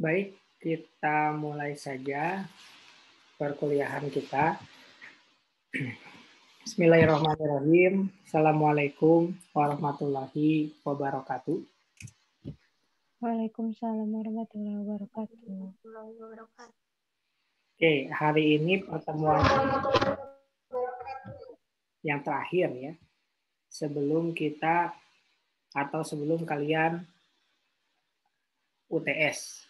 Baik, kita mulai saja perkuliahan kita. Bismillahirrahmanirrahim. Assalamualaikum warahmatullahi wabarakatuh. Waalaikumsalam warahmatullahi wabarakatuh. Oke, hari ini pertemuan yang terakhir ya. Sebelum kalian UTS.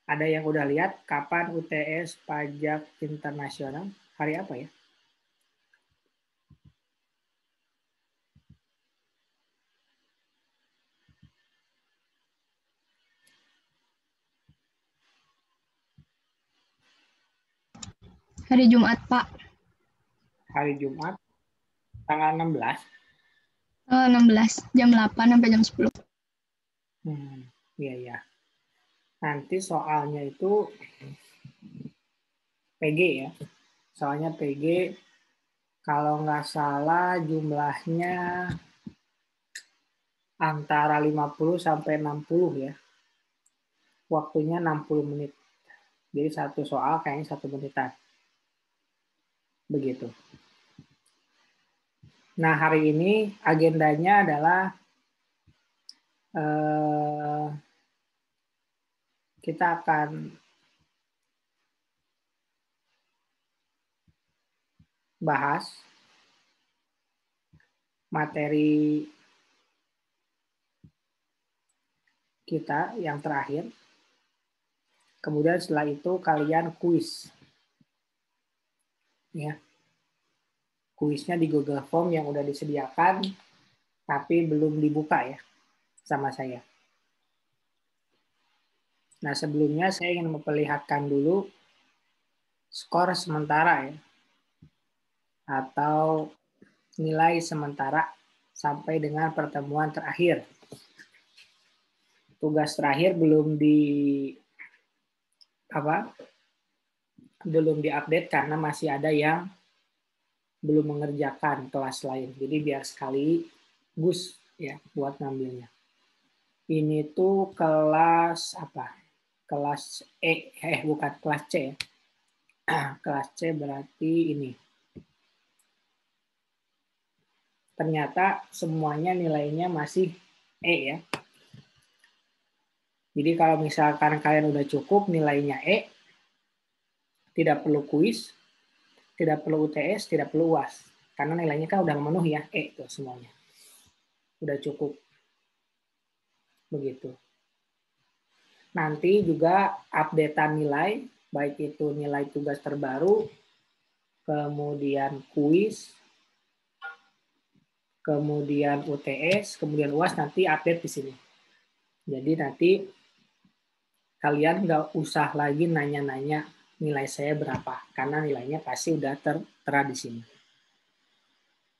Ada yang udah lihat kapan UTS pajak internasional? Hari apa ya? Hari Jumat, Pak. Hari Jumat, tanggal 16. 16, jam 8 sampai jam 10. Iya. Nanti soalnya itu PG ya. Soalnya PG, kalau nggak salah jumlahnya antara 50 sampai 60 ya. Waktunya 60 menit. Jadi satu soal kayaknya 1 menitan. Begitu. Nah, hari ini agendanya adalah kita akan bahas materi kita yang terakhir. Kemudian setelah itu kalian kuis. Ya. Kuisnya di Google Form yang udah disediakan tapi belum dibuka ya sama saya. Nah, sebelumnya saya ingin memperlihatkan dulu skor sementara ya. Atau nilai sementara sampai dengan pertemuan terakhir. Tugas terakhir belum diupdate karena masih ada yang belum mengerjakan kelas lain. Jadi biar sekali Gus ya buat ngambilnya. Ini tuh kelas apa? Kelas bukan kelas C ya. Kelas C berarti ini. Ternyata semuanya nilainya masih E ya. Jadi kalau misalkan kalian udah cukup nilainya E, tidak perlu kuis, tidak perlu UTS, tidak perlu UAS. Karena nilainya kan udah memenuhi ya, E tuh semuanya. Udah cukup. Begitu. Nanti juga updatean nilai, baik itu nilai tugas terbaru, kemudian kuis, kemudian UTS, kemudian UAS nanti update di sini. Jadi nanti kalian nggak usah lagi nanya-nanya nilai saya berapa, karena nilainya pasti udah tertera di sini.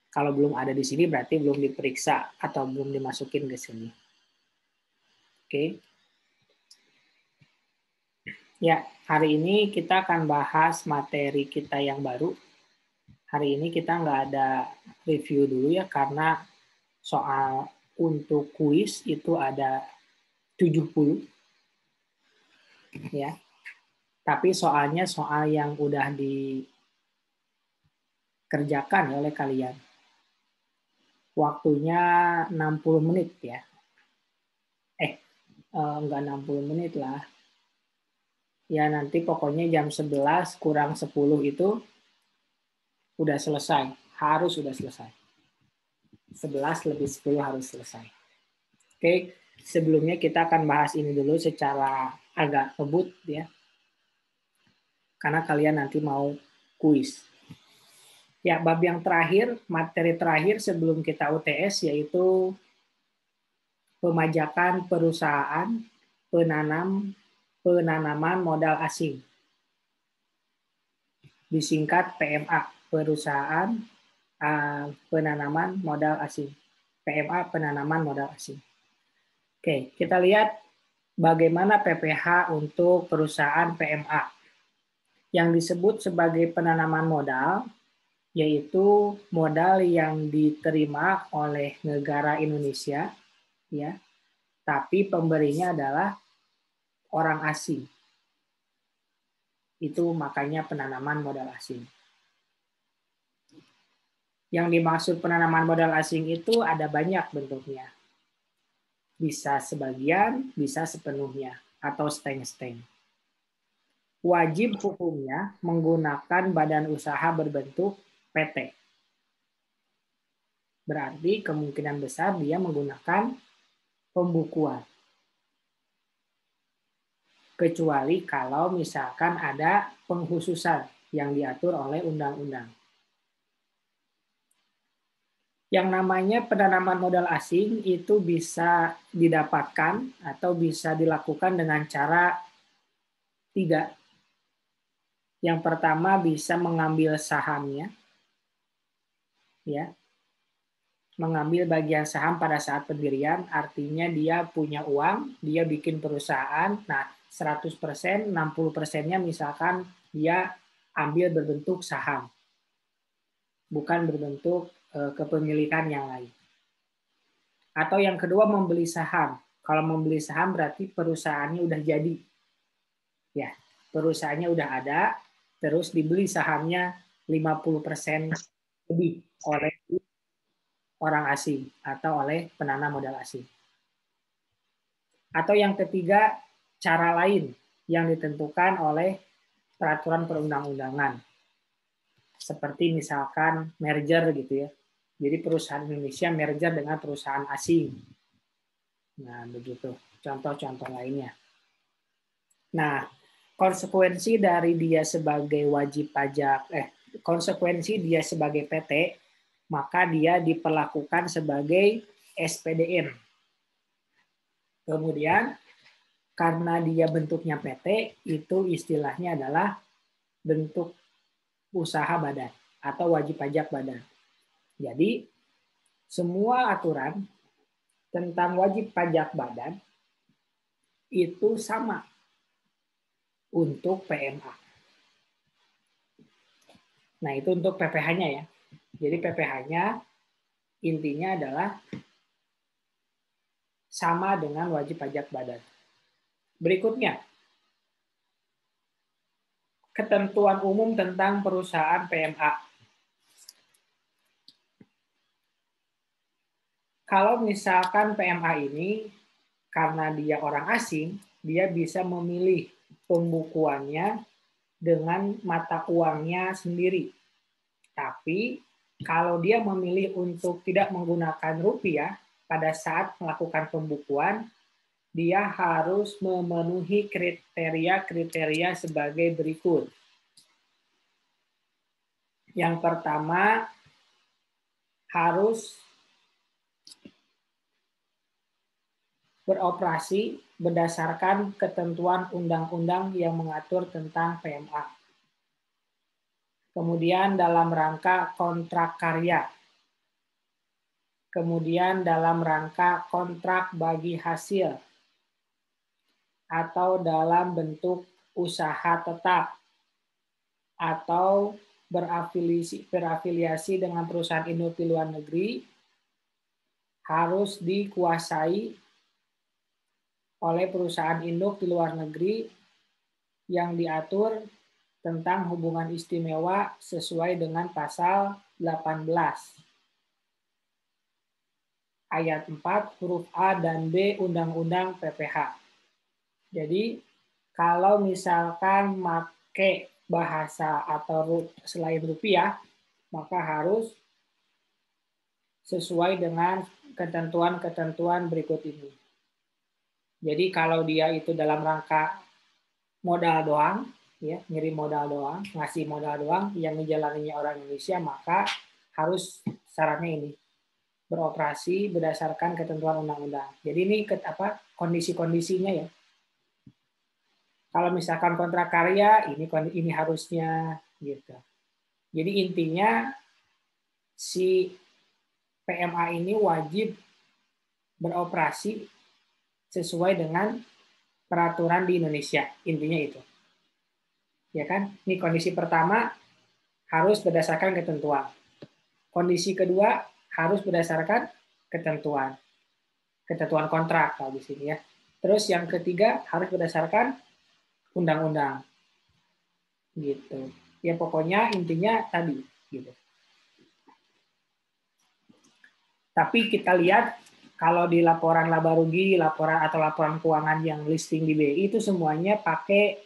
Kalau belum ada di sini berarti belum diperiksa atau belum dimasukin ke sini. Oke. Ya, hari ini kita akan bahas materi kita yang baru. Hari ini kita nggak ada review dulu ya, karena soal untuk kuis itu ada 70. Ya. Tapi soalnya soal yang udah dikerjakan oleh kalian. Waktunya 60 menit ya. Enggak 60 menit lah. Ya nanti pokoknya jam 11 kurang 10 itu udah selesai. Harus udah selesai. 11 lebih 10 harus selesai. Oke, sebelumnya kita akan bahas ini dulu secara agak ngebut ya. Karena kalian nanti mau kuis. Ya, bab yang terakhir, materi terakhir sebelum kita UTS yaitu pemajakan perusahaan penanaman modal asing. Disingkat PMA, perusahaan penanaman modal asing. PMA, penanaman modal asing. Oke, kita lihat bagaimana PPH untuk perusahaan PMA. Yang disebut sebagai penanaman modal yaitu modal yang diterima oleh negara Indonesia ya. Tapi pemberinya adalah orang asing. Itu makanya penanaman modal asing. Yang dimaksud penanaman modal asing itu ada banyak bentuknya. Bisa sebagian, bisa sepenuhnya, atau seteng-seteng. Wajib hukumnya menggunakan badan usaha berbentuk PT. Berarti kemungkinan besar dia menggunakan pembukuan. Kecuali kalau misalkan ada pengkhususan yang diatur oleh undang-undang. Yang namanya penanaman modal asing itu bisa didapatkan atau bisa dilakukan dengan cara 3. Yang pertama bisa mengambil sahamnya, ya, mengambil bagian saham pada saat pendirian, artinya dia punya uang, dia bikin perusahaan, nah 100%, 60%-nya misalkan dia ambil berbentuk saham, bukan berbentuk kepemilikan yang lain. Atau yang kedua membeli saham. Kalau membeli saham berarti perusahaannya udah jadi. Ya, perusahaannya udah ada, terus dibeli sahamnya 50% lebih oleh orang asing atau oleh penanam modal asing. Atau yang ketiga, cara lain yang ditentukan oleh peraturan perundang-undangan. Seperti misalkan merger gitu ya. Jadi perusahaan Indonesia merger dengan perusahaan asing. Nah, begitu. Contoh-contoh lainnya. Nah, konsekuensi dari dia sebagai wajib pajak, konsekuensi dia sebagai PT, maka dia diperlakukan sebagai SPDN. Kemudian karena dia bentuknya PT, itu istilahnya adalah bentuk usaha badan atau wajib pajak badan. Jadi semua aturan tentang wajib pajak badan itu sama untuk PMA. Nah, itu untuk PPh-nya ya. Jadi PPh-nya intinya adalah sama dengan wajib pajak badan. Berikutnya, ketentuan umum tentang perusahaan PMA. Kalau misalkan PMA ini, karena dia orang asing, dia bisa memilih pembukuannya dengan mata uangnya sendiri. Tapi kalau dia memilih untuk tidak menggunakan rupiah pada saat melakukan pembukuan, dia harus memenuhi kriteria-kriteria sebagai berikut. Yang pertama, harus beroperasi berdasarkan ketentuan undang-undang yang mengatur tentang PMA. Kemudian dalam rangka kontrak karya. Kemudian dalam rangka kontrak bagi hasil. Atau dalam bentuk usaha tetap. Atau berafiliasi dengan perusahaan induk di luar negeri. Harus dikuasai oleh perusahaan induk di luar negeri yang diatur tentang hubungan istimewa sesuai dengan pasal 18 ayat 4 huruf A dan B Undang-Undang PPH. Jadi kalau misalkan pakai bahasa atau selain rupiah, maka harus sesuai dengan ketentuan-ketentuan berikut ini. Jadi kalau dia itu dalam rangka modal doang, ya, ngirim modal doang, ngasih modal doang, yang menjalaninya orang Indonesia, maka harus syaratnya ini, beroperasi berdasarkan ketentuan undang-undang. Jadi ini kondisi-kondisinya ya. Kalau misalkan kontrak karya, ini harusnya gitu. Jadi intinya si PMA ini wajib beroperasi sesuai dengan peraturan di Indonesia, intinya itu. Ya kan? Ini kondisi pertama harus berdasarkan ketentuan. Kondisi kedua harus berdasarkan ketentuan kontrak kalau di sini ya. Terus yang ketiga harus berdasarkan undang-undang. Gitu. Ya pokoknya intinya tadi gitu. Tapi kita lihat kalau di laporan laba rugi, laporan atau laporan keuangan yang listing di BI itu semuanya pakai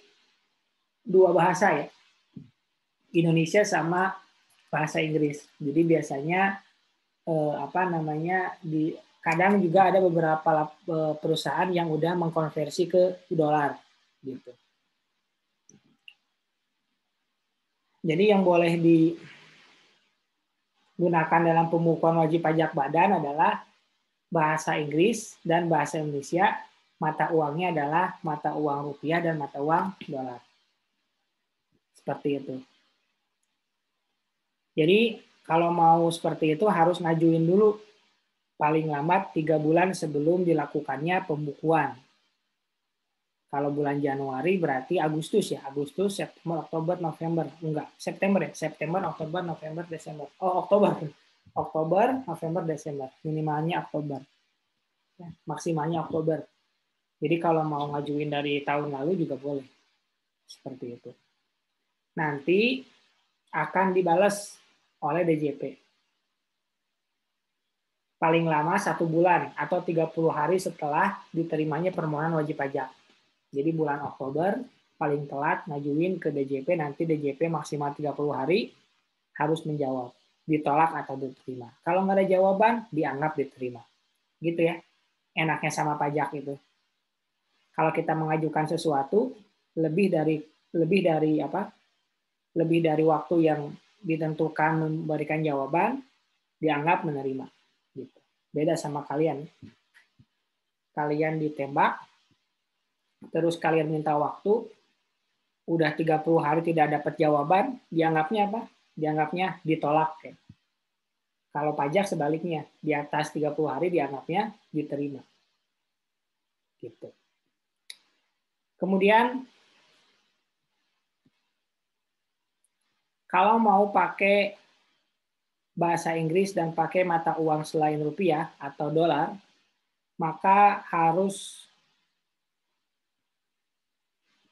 dua bahasa ya. Indonesia sama bahasa Inggris. Jadi biasanya kadang juga ada beberapa perusahaan yang udah mengkonversi ke dolar gitu. Jadi yang boleh digunakan dalam pembukuan wajib pajak badan adalah bahasa Inggris dan bahasa Indonesia. Mata uangnya adalah mata uang rupiah dan mata uang dolar. Seperti itu. Jadi kalau mau seperti itu harus ngajuin dulu paling lambat 3 bulan sebelum dilakukannya pembukuan. Kalau bulan Januari berarti Agustus ya. Agustus, September, Oktober, November. Enggak, September ya. September, Oktober, November, Desember. Oh, Oktober. Oktober, November, Desember. Minimalnya Oktober. Ya, maksimalnya Oktober. Jadi kalau mau ngajuin dari tahun lalu juga boleh. Seperti itu. Nanti akan dibalas oleh DJP. Paling lama 1 bulan atau 30 hari setelah diterimanya permohonan wajib pajak. Jadi bulan Oktober paling telat ngajuin ke DJP, nanti DJP maksimal 30 hari harus menjawab, ditolak atau diterima. Kalau nggak ada jawaban, dianggap diterima. Gitu ya, enaknya sama pajak itu. Kalau kita mengajukan sesuatu lebih dari waktu yang ditentukan memberikan jawaban, dianggap menerima. Gitu. Beda sama kalian. Kalian ditembak, terus kalian minta waktu, udah 30 hari tidak dapat jawaban, dianggapnya apa? Dianggapnya ditolak. Ya. Kalau pajak sebaliknya, di atas 30 hari dianggapnya diterima. Gitu. Kemudian, kalau mau pakai bahasa Inggris dan pakai mata uang selain rupiah atau dolar, maka harus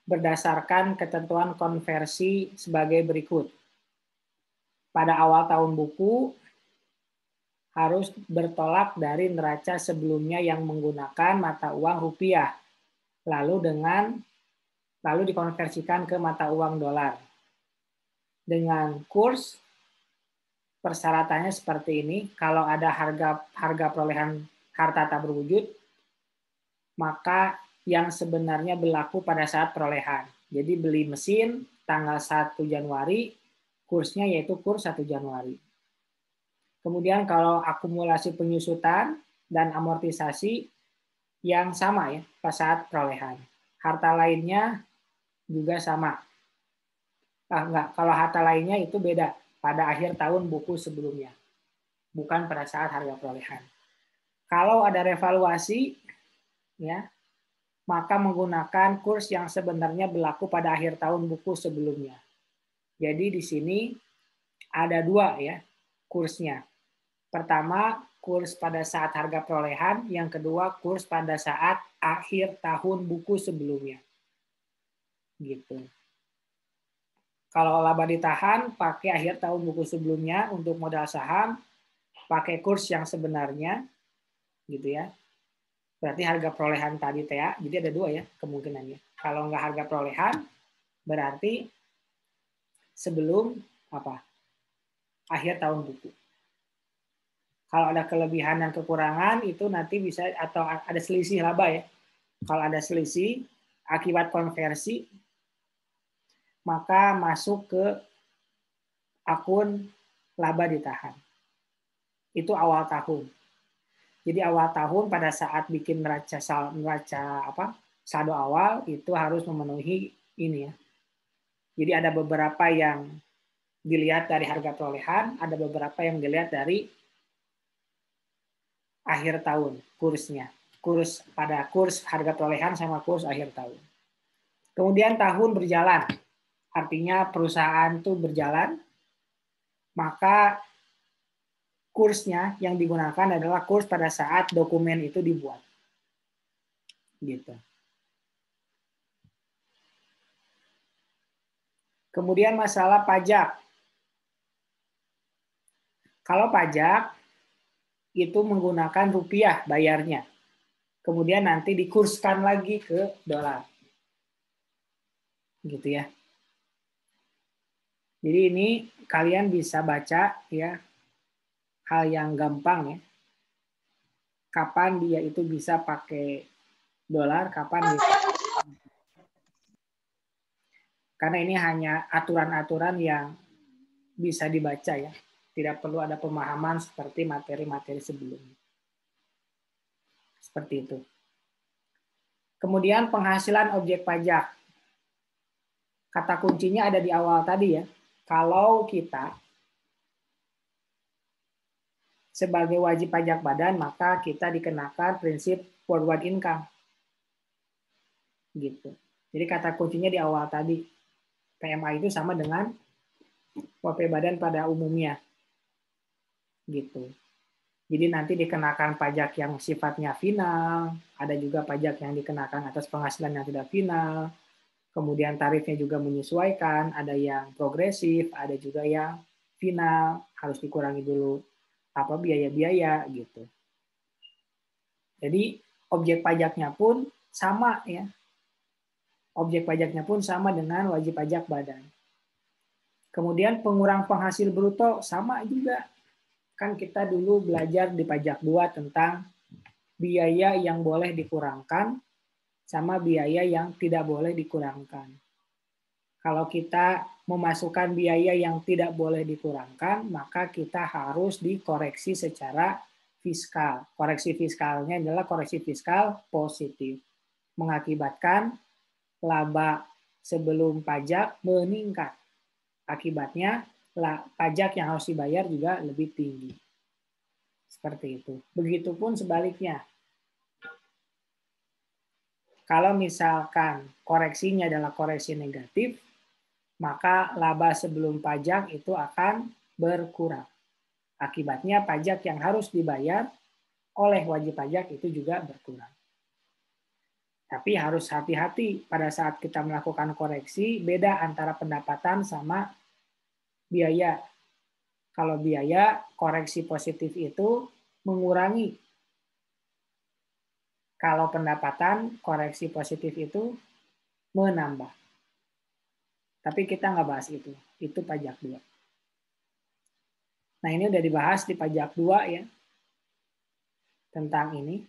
berdasarkan ketentuan konversi sebagai berikut. Pada awal tahun buku, harus bertolak dari neraca sebelumnya yang menggunakan mata uang rupiah, lalu dikonversikan ke mata uang dolar. Dengan kurs, persyaratannya seperti ini, kalau ada harga perolehan harta tak berwujud, maka yang sebenarnya berlaku pada saat perolehan. Jadi beli mesin tanggal 1 Januari, kursnya yaitu kurs 1 Januari. Kemudian kalau akumulasi penyusutan dan amortisasi yang sama ya pada saat perolehan. Harta lainnya juga sama. Kalau harta lainnya itu beda pada akhir tahun buku sebelumnya. Bukan pada saat harga perolehan. Kalau ada revaluasi ya, maka menggunakan kurs yang sebenarnya berlaku pada akhir tahun buku sebelumnya. Jadi di sini ada 2 ya kursnya. Pertama, kurs pada saat harga perolehan, yang kedua kurs pada saat akhir tahun buku sebelumnya. Gitu. Kalau laba ditahan, pakai akhir tahun buku sebelumnya untuk modal saham, pakai kurs yang sebenarnya, gitu ya. Berarti harga perolehan tadi TA, jadi ada 2 ya kemungkinannya. Kalau nggak harga perolehan, berarti sebelum akhir tahun buku. Kalau ada kelebihan dan kekurangan itu nanti bisa, atau ada selisih laba ya. Kalau ada selisih akibat konversi, maka masuk ke akun laba ditahan. Itu awal tahun. Jadi awal tahun pada saat bikin neraca saldo awal itu harus memenuhi ini ya. Jadi ada beberapa yang dilihat dari harga perolehan, ada beberapa yang dilihat dari akhir tahun kursnya. Kurs harga perolehan sama kurs akhir tahun. Kemudian tahun berjalan. Artinya perusahaan itu berjalan, maka kursnya yang digunakan adalah kurs pada saat dokumen itu dibuat. Gitu. Kemudian masalah pajak. Kalau pajak itu menggunakan rupiah bayarnya. Kemudian nanti dikurskan lagi ke dolar. Gitu ya. Jadi ini kalian bisa baca ya hal yang gampang ya. Kapan dia itu bisa pakai dolar, kapan dia. Karena ini hanya aturan-aturan yang bisa dibaca ya. Tidak perlu ada pemahaman seperti materi-materi sebelumnya. Seperti itu. Kemudian penghasilan objek pajak. Kata kuncinya ada di awal tadi ya. Kalau kita sebagai wajib pajak badan, maka kita dikenakan prinsip forward income. Gitu. Jadi kata kuncinya di awal tadi. PMA itu sama dengan WP badan pada umumnya. Gitu. Jadi nanti dikenakan pajak yang sifatnya final, ada juga pajak yang dikenakan atas penghasilan yang tidak final. Kemudian tarifnya juga menyesuaikan, ada yang progresif, ada juga yang final, harus dikurangi dulu apa biaya-biaya gitu. Jadi objek pajaknya pun sama ya. Objek pajaknya pun sama dengan wajib pajak badan. Kemudian pengurang penghasil bruto sama juga. Kan kita dulu belajar di pajak 2 tentang biaya yang boleh dikurangkan sama biaya yang tidak boleh dikurangkan. Kalau kita memasukkan biaya yang tidak boleh dikurangkan, maka kita harus dikoreksi secara fiskal. Koreksi fiskalnya adalah koreksi fiskal positif. Mengakibatkan laba sebelum pajak meningkat. Akibatnya pajak yang harus dibayar juga lebih tinggi. Seperti itu. Begitupun sebaliknya. Kalau misalkan koreksinya adalah koreksi negatif, maka laba sebelum pajak itu akan berkurang. Akibatnya pajak yang harus dibayar oleh wajib pajak itu juga berkurang. Tapi harus hati-hati pada saat kita melakukan koreksi, beda antara pendapatan sama biaya. Kalau biaya, koreksi positif itu mengurangi. Kalau pendapatan, koreksi positif itu menambah. Tapi kita nggak bahas itu. Itu pajak 2. Nah, ini udah dibahas di pajak 2 ya. Tentang ini.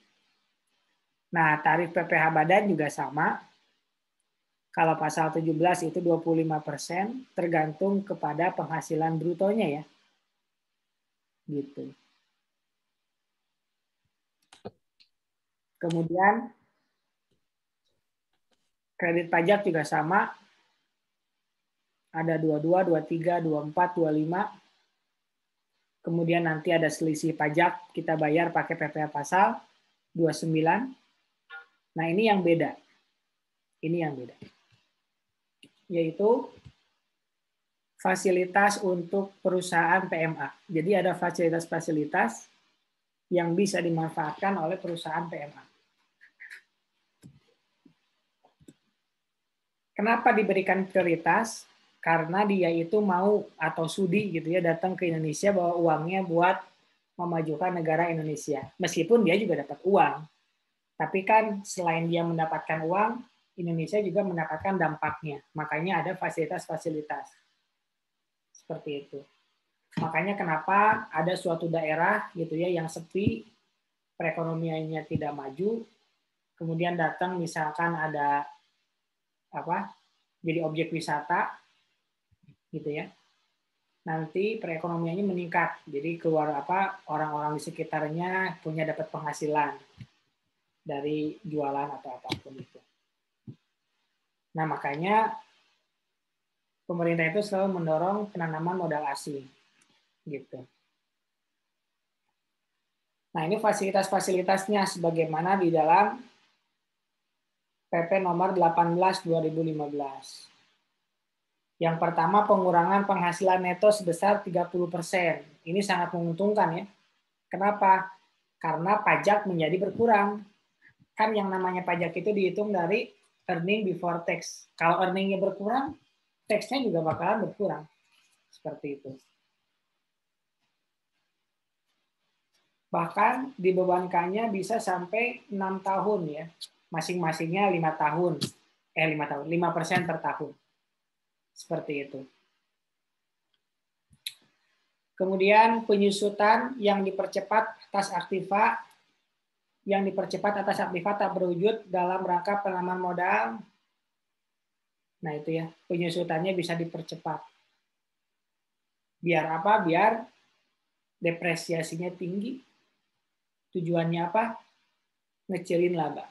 Nah, tarif PPh badan juga sama. Kalau pasal 17 itu 25%, tergantung kepada penghasilan brutonya ya. Gitu. Kemudian kredit pajak juga sama. Ada 22, 23, 24, 25. Kemudian nanti ada selisih pajak, kita bayar pakai PPh pasal 29. Nah, ini yang beda. Ini yang beda. Yaitu fasilitas untuk perusahaan PMA. Jadi ada fasilitas-fasilitas yang bisa dimanfaatkan oleh perusahaan PMA. Kenapa diberikan prioritas? Karena dia itu mau atau sudi gitu ya datang ke Indonesia bawa uangnya buat memajukan negara Indonesia. Meskipun dia juga dapat uang. Tapi kan selain dia mendapatkan uang, Indonesia juga mendapatkan dampaknya. Makanya ada fasilitas-fasilitas. Seperti itu. Makanya kenapa ada suatu daerah gitu ya yang sepi, perekonomiannya tidak maju, kemudian datang misalkan ada jadi objek wisata gitu ya. Nanti perekonomiannya meningkat. Jadi keluar orang-orang di sekitarnya punya dapat penghasilan dari jualan atau apapun itu. Nah, makanya pemerintah itu selalu mendorong penanaman modal asing. Gitu. Nah, ini fasilitas-fasilitasnya sebagaimana di dalam PP nomor 18 2015. Yang pertama, pengurangan penghasilan neto sebesar 30%. Ini sangat menguntungkan ya. Kenapa? Karena pajak menjadi berkurang. kan yang namanya pajak itu dihitung dari earning before tax. Kalau earningnya berkurang, tax-nya juga bakalan berkurang. Seperti itu. Bahkan dibebankannya bisa sampai 6 tahun ya. Masing-masingnya 5 tahun. 5 tahun, 5% per tahun. Seperti itu. Kemudian penyusutan yang dipercepat atas aktiva tak berwujud dalam rangka penanaman modal. Nah, itu ya, penyusutannya bisa dipercepat. Biar apa? Biar depresiasinya tinggi. Tujuannya apa? Ngecilin laba.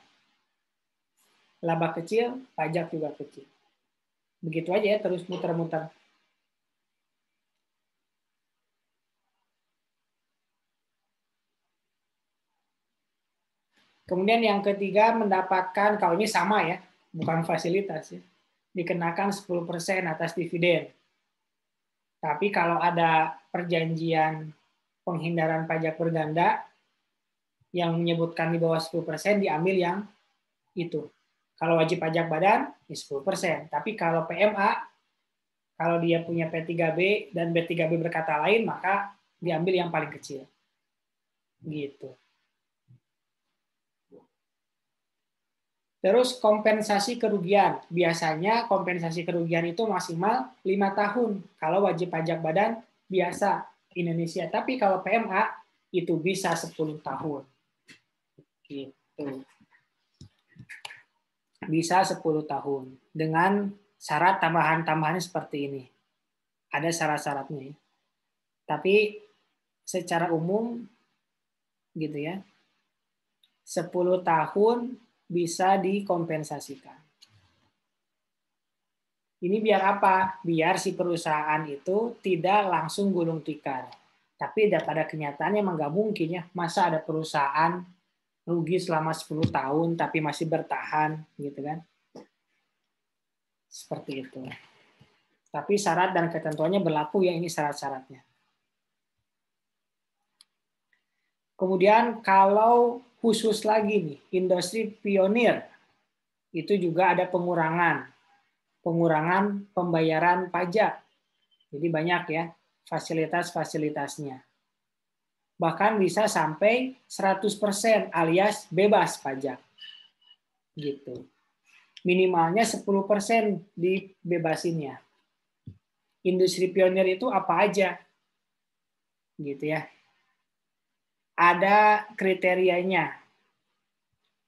Laba kecil, pajak juga kecil. Begitu aja ya, terus muter-muter. Kemudian yang ketiga mendapatkan, kalau ini sama ya, bukan fasilitas ya, dikenakan 10% atas dividen. Tapi kalau ada perjanjian penghindaran pajak berganda yang menyebutkan di bawah 10% diambil yang itu. Kalau wajib pajak badan, ya 10%. Tapi kalau PMA, kalau dia punya P3B dan B3B berkata lain, maka diambil yang paling kecil. Gitu. Terus kompensasi kerugian. Biasanya kompensasi kerugian itu maksimal 5 tahun. Kalau wajib pajak badan biasa Indonesia. Tapi kalau PMA itu bisa 10 tahun. Gitu. Bisa 10 tahun. Dengan syarat tambahan-tambahan seperti ini. Ada syarat-syaratnya. Tapi secara umum gitu ya. 10 tahun bisa dikompensasikan. Ini biar apa? Biar si perusahaan itu tidak langsung gulung tikar. Tapi pada kenyataannya emang nggak mungkin ya. Masa ada perusahaan rugi selama 10 tahun tapi masih bertahan gitu kan. Seperti itu. Tapi syarat dan ketentuannya berlaku ya, ini syarat-syaratnya. Kemudian kalau khusus lagi nih, industri pionir, itu juga ada pengurangan pembayaran pajak. Jadi banyak ya fasilitas-fasilitasnya. Bahkan bisa sampai 100% alias bebas pajak. Gitu. Minimalnya 10% dibebasinnya. Industri pionir itu apa aja? Gitu ya. Ada kriterianya.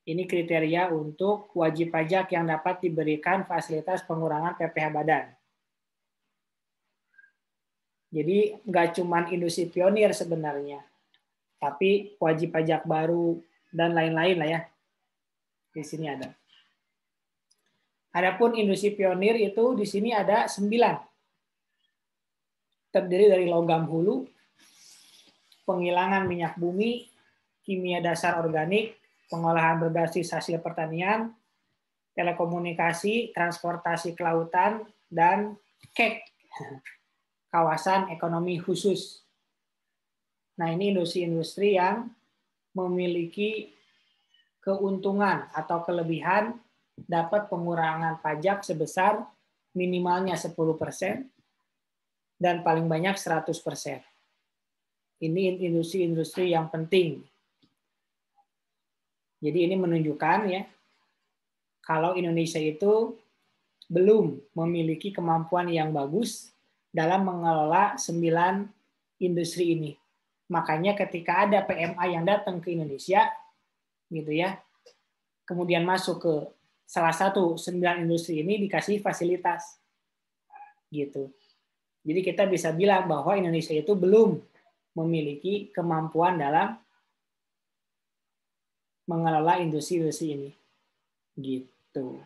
Ini kriteria untuk wajib pajak yang dapat diberikan fasilitas pengurangan PPh badan. Jadi nggak cuma industri pionir sebenarnya, tapi wajib pajak baru dan lain-lain lah ya. Di sini ada. Adapun industri pionir itu di sini ada 9. Terdiri dari logam hulu, penghilangan minyak bumi, kimia dasar organik, pengolahan berbasis hasil pertanian, telekomunikasi, transportasi kelautan, dan KEK, kawasan ekonomi khusus. Nah, ini industri-industri yang memiliki keuntungan atau kelebihan dapat pengurangan pajak sebesar minimalnya 10% dan paling banyak 100%. Ini industri-industri yang penting. Jadi ini menunjukkan ya, kalau Indonesia itu belum memiliki kemampuan yang bagus dalam mengelola 9 industri ini. Makanya ketika ada PMA yang datang ke Indonesia, gitu ya, kemudian masuk ke salah satu 9 industri ini dikasih fasilitas, gitu. Jadi kita bisa bilang bahwa Indonesia itu belum memiliki kemampuan dalam mengelola industri-industri ini, gitu.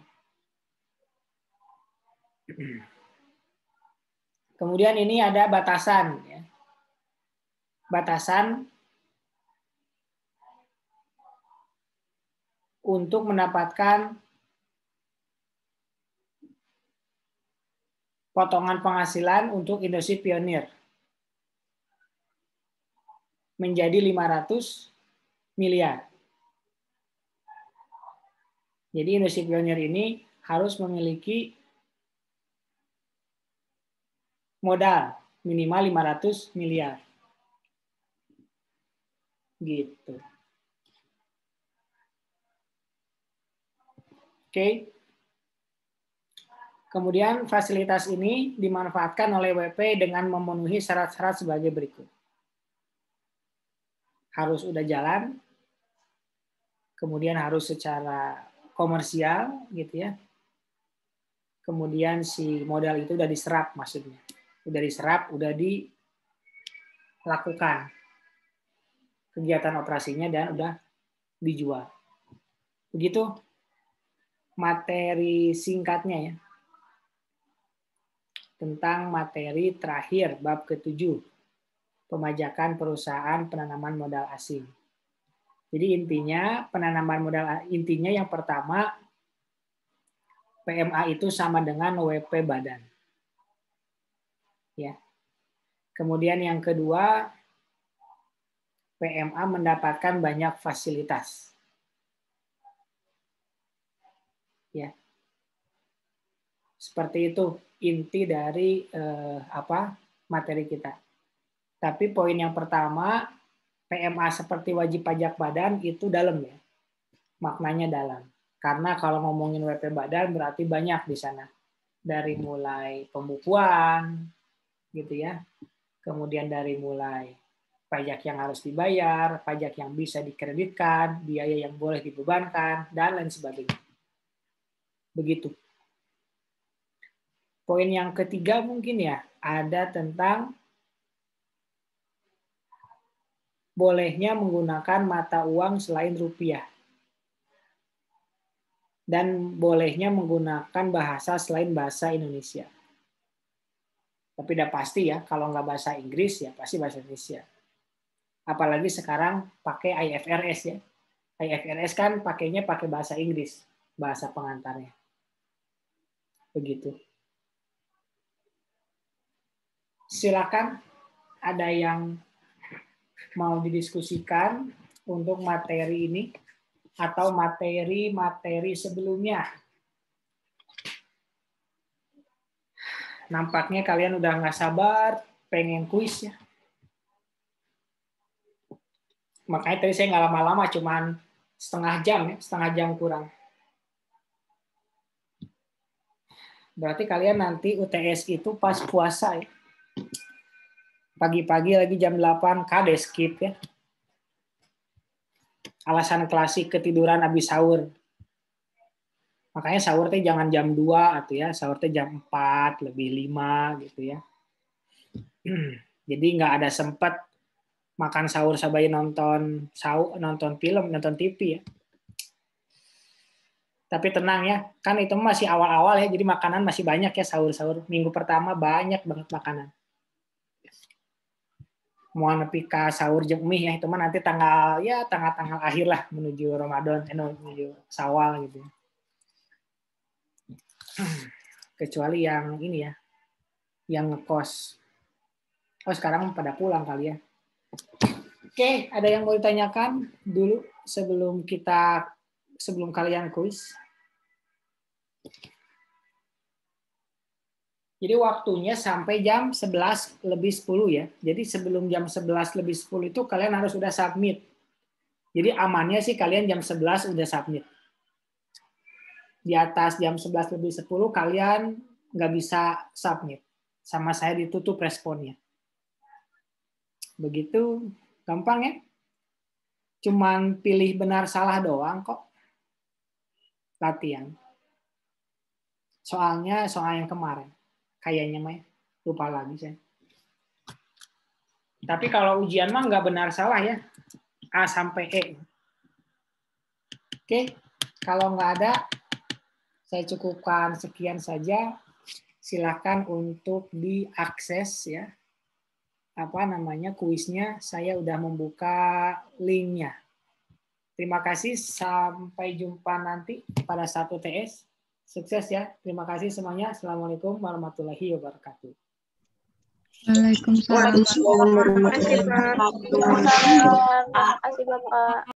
Kemudian ini ada batasan, ya. Batasan untuk mendapatkan potongan penghasilan untuk industri pionir menjadi 500 miliar. Jadi Indonesia Pionir ini harus memiliki modal minimal 500 miliar. Gitu. Oke. Kemudian fasilitas ini dimanfaatkan oleh WP dengan memenuhi syarat-syarat sebagai berikut. Harus udah jalan, kemudian harus secara komersial gitu ya. Kemudian si modal itu udah diserap maksudnya. Udah diserap, udah dilakukan kegiatan operasinya dan udah dijual. Begitu materi singkatnya ya. Tentang materi terakhir bab ke-7, pemajakan perusahaan penanaman modal asing. Jadi intinya penanaman modal intinya yang pertama PMA itu sama dengan WP badan. Ya. Kemudian yang kedua PMA mendapatkan banyak fasilitas. Ya. Seperti itu inti dari materi kita. Tapi poin yang pertama, PMA seperti wajib pajak badan itu dalam ya. Maknanya dalam. Karena kalau ngomongin WP badan berarti banyak di sana. Dari mulai pembukuan gitu ya. Kemudian dari mulai pajak yang harus dibayar, pajak yang bisa dikreditkan, biaya yang boleh dibebankan, dan lain sebagainya. Begitu. Poin yang ketiga mungkin ya, ada tentang bolehnya menggunakan mata uang selain rupiah. Dan bolehnya menggunakan bahasa selain bahasa Indonesia. Tapi udah pasti ya, kalau nggak bahasa Inggris ya pasti bahasa Indonesia. Apalagi sekarang pakai IFRS ya. IFRS kan pakainya pakai bahasa Inggris, bahasa pengantarnya. Begitu. Silakan ada yang mau didiskusikan untuk materi ini atau materi-materi sebelumnya. Nampaknya kalian udah nggak sabar pengen kuis ya. Makanya tadi saya nggak lama-lama, cuman setengah jam kurang. Berarti kalian nanti UTS itu pas puasa ya. Pagi-pagi lagi jam 8 kade skip ya. Alasan klasik ketiduran habis sahur. Makanya sahur teh jangan jam 2 atau ya, sahur teh jam 4 lebih 5 gitu ya. Jadi nggak ada sempat makan sahur sampai nonton film, nonton TV ya. Tapi tenang ya, kan itu masih awal-awal ya, jadi makanan masih banyak ya sahur-sahur. Minggu pertama banyak banget makanan. Mau nepi ka sahur jeung mie ya, itu mah nanti tengah-tengah akhir lah menuju Ramadan, menuju Syawal gitu. Kecuali yang ini ya, yang ngekos. Oh sekarang pada pulang kali ya. Oke, ada yang mau ditanyakan dulu sebelum kalian kuis? Jadi waktunya sampai jam 11 lebih 10 ya. Jadi sebelum jam 11 lebih 10 itu kalian harus udah submit. Jadi amannya sih kalian jam 11 udah submit. Di atas jam 11 lebih 10 kalian nggak bisa submit. Sama saya ditutup responnya. Begitu, gampang ya. Cuman pilih benar salah doang kok. Latihan. Soalnya soal yang kemarin. Kayaknya mah lupa lagi saya. Tapi kalau ujian mah nggak benar salah ya. A sampai E. Oke, kalau nggak ada, saya cukupkan sekian saja. Silakan untuk diakses ya. Kuisnya. Saya udah membuka linknya. Terima kasih. Sampai jumpa nanti pada 1 TS. Sukses ya. Terima kasih semuanya. Assalamualaikum warahmatullahi wabarakatuh. Waalaikumsalam. Terima kasih, Pak. Terima kasih, Bapak.